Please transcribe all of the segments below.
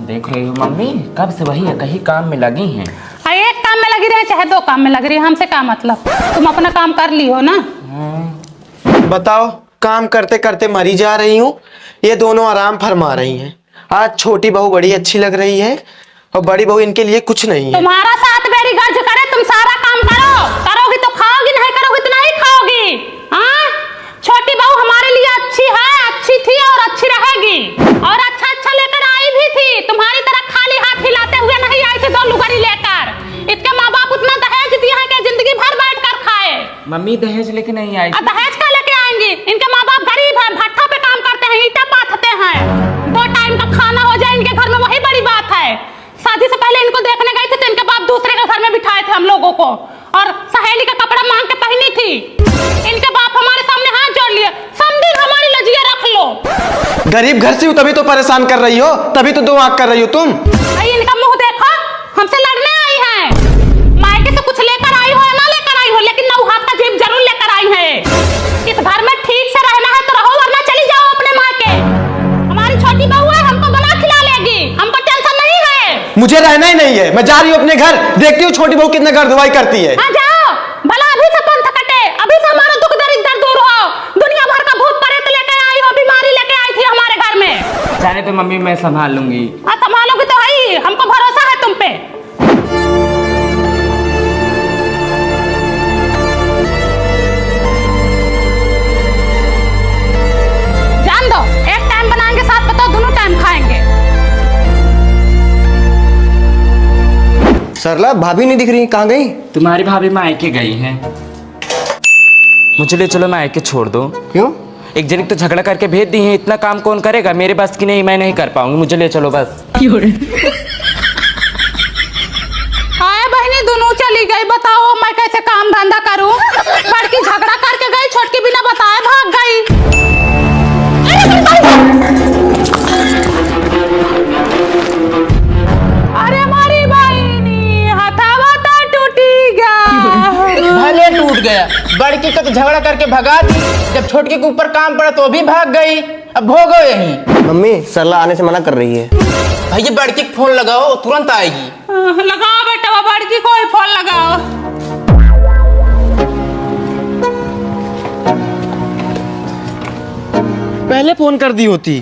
देख रही हो मम्मी, कब से वही कहीं काम में लगी हैं। एक काम में लगी रहे चाहे दो काम में लग रही है, हमसे क्या मतलब। तुम अपना काम कर ली हो ना। बताओ, काम करते करते मरी जा रही हूँ, ये दोनों आराम फरमा रही हैं। आज छोटी बहू बड़ी अच्छी लग रही है और बड़ी बहू इनके लिए कुछ नहीं है। तुम्हारा साथ मेरी गर्ज करे, तुम सारा काम करो, करोगी तो खाओगी, नहीं करोगी तो नहीं खाओगी। हाँ, छोटी बहू हमारे लिए अच्छी है, अच्छी थी और अच्छी रहेगी, और अच्छा अच्छा लेकर आई भी थी। तुम्हारी तरह खाली हाथ हिलाते हुए नहीं आई थी 2 लुगड़ी लेकर। इसके माँ बाप उतना दहेज दिया है कि जिंदगी भर बैठ कर खाए। मम्मी दहेज लेके नहीं आई। दहेज का लेके आएंगी? इनके माँ बाप गरीब है, भट्ठा पे काम करते हैं, ईंटा पाथते हैं। 2 टाइम का खाना हो जाए इनके घर में, वही बड़ी बात है। शादी से पहले इनको देखने गई थी तो इनके बाप दूसरे के घर में बिठाए थे हम लोगों को, और सहेली का कपड़ा मांग के पहनी थी। इनके बाप हमारे सामने हाथ जोड़ लिए, समझिन हमारी लजिया रख लो। गरीब घर से हूँ तभी तो परेशान कर रही हो, तभी तो 2 आंख कर रही हो तुम। भाई इनका मुंह देखो, हमसे लड़ने आई है। मायके से कुछ लेकर आई हो या ना लेकर आई हो, लेकिन 9 हाथ का जीभ जरूर लेकर आई है। इस घर में ठीक से रहना है तो रहो, वरना चली जाओ अपने मायके। हमारी छोटी बहू है, हमको बना खिला लेगी, हमको टेंशन नहीं है। मुझे रहना ही नहीं है, मैं जा रही हूँ अपने घर। देखती हूँ छोटी बहू कितना घर धुलाई करती है। हाँ जाओ, भला अभी से पंथ कटे, अभी से हमारा दुख दरिद्र दूर हो। दुनिया भर का भूत प्रेत लेके आई हो, बीमारी लेके आई थी हमारे घर में। जाने तो मम्मी, मैं संभाल लूंगी। हाँ संभालोगी तो है, हमको भरोसा है तुम पे। जान दो, एक टाइम बनाएंगे साथ बताओ, दोनों टाइम खाएंगे। सरला भाभी नहीं दिख रही, कहाँ गई? तुम्हारी भाभी मायके गई हैं। मुझे ले चलो मायके छोड़ दो। क्यों? एक जन तो झगड़ा करके भेज दी है, इतना काम कौन करेगा? मेरे बस की नहीं, मैं नहीं कर पाऊंगी, मुझे ले चलो बस। हाय बहनी, दोनों चली गई, बताओ मैं कैसे काम धंधा करूं? बड़की झगड़ा करके गई, छोटकी बिना बताए भाग गई। अरे हमारी बहनी हथावा टूटी गया। भले टूट गया, बड़की को तो झगड़ा करके भगा दी, जब छोटकी के ऊपर काम पड़ा तो भी भाग गई। अब भोगो यहीं। मम्मी, सरला आने से मना कर रही है। भैया बड़की को फोन लगाओ, तुरंत आएगी। लगाओ बेटा, बड़की को ही फोन लगाओ। पहले फोन कर दी होती।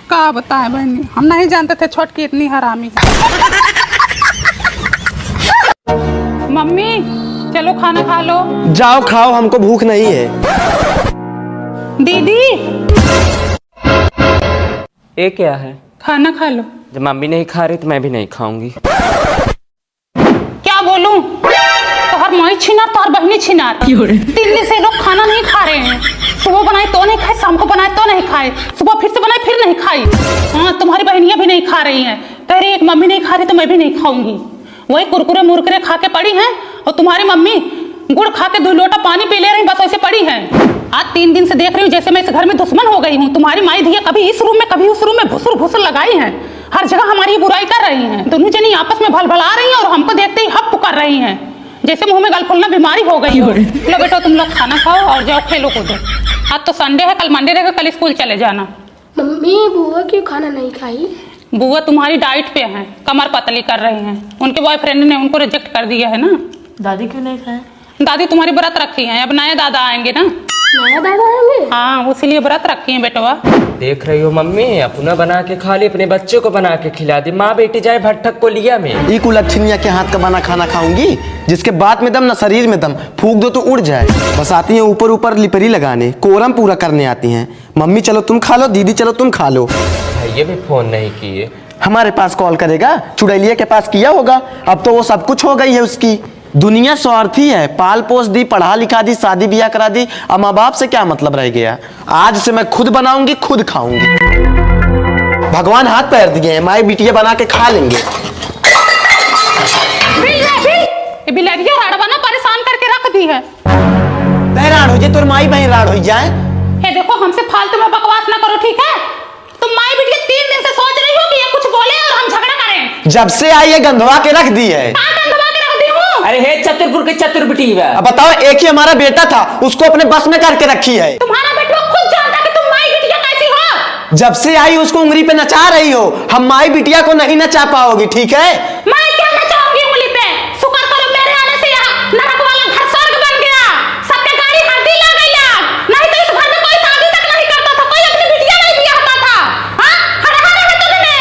क्या बताएं बहनी, हम नहीं जानते थे छोटकी इतनी हरामी है। मम्मी चलो खाना खा लो। जाओ खाओ, हमको भूख नहीं है। दीदी ये क्या है? खाना खा लो। जब मम्मी नहीं खा रही तो मैं भी नहीं खाऊंगी। क्या बोलूं? तो हर माई छिनार, तो हर बहनी छिनार। 3 दिन से लोग खाना नहीं खा रहे हैं। सुबह बनाए तो नहीं खाए, शाम को बनाए तो नहीं खाए, सुबह फिर से बनाए फिर नहीं खाई। हाँ, तुम्हारी बहनियां भी नहीं खा रही हैं। कह रही एक मम्मी नहीं खा रही तो मैं भी नहीं खाऊंगी। वही कुरकुरे मुरकुरे खा के पड़ी हैं, और तुम्हारी मम्मी गुड़ खा के 2 लोटा पानी पी ले रही, बस ऐसे पड़ी हैं। आज 3 दिन से देख रही हूँ जैसे मैं इस घर में दुश्मन हो गई हूँ। तुम्हारी माई धिया कभी इस रूम में कभी उस रूम में घुसुर घुसुर लगाई हैं, हर जगह हमारी बुराई कर रही हैं। दोनों जनी आपस में भलभला रही हैं और हमको देखते ही हप कर रही हैं, जैसे मुंह में गल फूलना बीमारी हो गई हो। लो बेटा, तुम लोग खाना खाओ और जाओ खेलो कूदो। आज तो संडे है, कल मंडे रहेगा, कल स्कूल चले जाना। मम्मी बुआ क्यों खाना नहीं खाई? बुआ तुम्हारी डाइट पे हैं, कमर पतली कर रही हैं। उनके बॉयफ्रेंड ने उनको रिजेक्ट कर दिया है ना। दादी क्यों नहीं खाए? दादी तुम्हारी व्रत रखी हैं, अब नए दादा आएंगे ना। नया दादा आएंगे? हाँ, इसीलिए व्रत रखी हैं बेटवा। देख रही हो मम्मी, अपना बना के खा ली, अपने बच्चे को बना के खिला दी। माँ बेटी जाए भट्ठक को लिया में। ई कुलच्छनिया के हाथ का बना खाना खाऊंगी, जिसके बात में दम ना शरीर में दम। फूंक दो तो उड़ जाए। बस आती हैं ऊपर ऊपर लिपरी लगाने, कोरम पूरा करने आती हैं। मम्मी चलो तुम खा लो, दीदी चलो तुम खा लो। ये भी फोन नहीं किए। हमारे पास कॉल करेगा, चुड़ैलिया के पास किया होगा। अब तो वो सब कुछ हो गई है उसकी। दुनिया स्वार्थी है, पाल पोस दी, पढ़ा लिखा दी, शादी ब्याह करा दी, अब माँ बाप से क्या मतलब रह गया। आज से मैं खुद बनाऊंगी, खुद खाऊंगी। भगवान हाथ पैर दिए हैं, माई बिटिया बना के खा लेंगे। बिलरिया राड़वा ना परेशान करके रख दी है। राड़ हो जाए तो माई बहन राड़ हो जाए। हे देखो, हमसे फालतू में बकवास ना करो, ठीक है? तुम माई बिटिया 3 दिन से सोच रही हो कि ये कुछ बोले और हम झगड़ा करें। जब से आई है गंधवा के रख दी है। अरे हे चतुरपुर के चतुर बिटी है। अब बताओ, एक ही हमारा बेटा था, उसको अपने बस में करके रखी है। तुम्हारा बेटा खुद जानता कि तुम माई बिटिया कैसी हो। जब से आई उसको उंगली पे नचा रही हो, हम माई बिटिया को नहीं नचा पाओगी, ठीक है? मैं क्या नचाऊंगी उंगली पे? शुक्र करो मेरे आने से यहाँ नरक वाला घर स्वर्ग बन गया। सबके गाड़ी हड्डी लग गई यार। नहीं तो इस घर में कोई शादी तक नहीं करता था, कोई अपनी बिटिया नहीं बियाह करता था। हाँ, हरा है तुमने।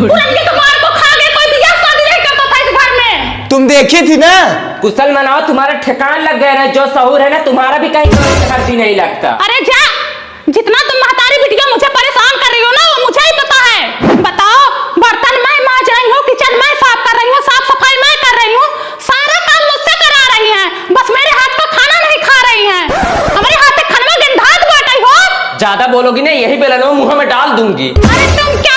पुरनकी कुमार को खा गए, कोई बियाह शादी नहीं करता था इस घर में। तुम देखी थी ना? कुशल मनाओ, तुम्हारा ठिकान लग गया ना, जो सहूर है ना तुम्हारा भी कहीं हड्डी नहीं लगता। अरे जा, जितना तुम महतारी बिटिया मुझे परेशान कर रही हो ना, वो मुझे ही पता है। बताओ, बर्तन मैं मांज रही हूँ, किचन मैं साफ कर रही हूँ, साफ सफाई मैं कर रही हूँ, सारा काम मुझसे करा रही हैं। बस मेरे हाथ का खाना नहीं खा रही हैं। हमारे हाथ से खाना में गंधात बांट रही हो। ज्यादा बोलोगी ना, यही बेलनो मुंह में डाल दूंगी। अरे तुम क्या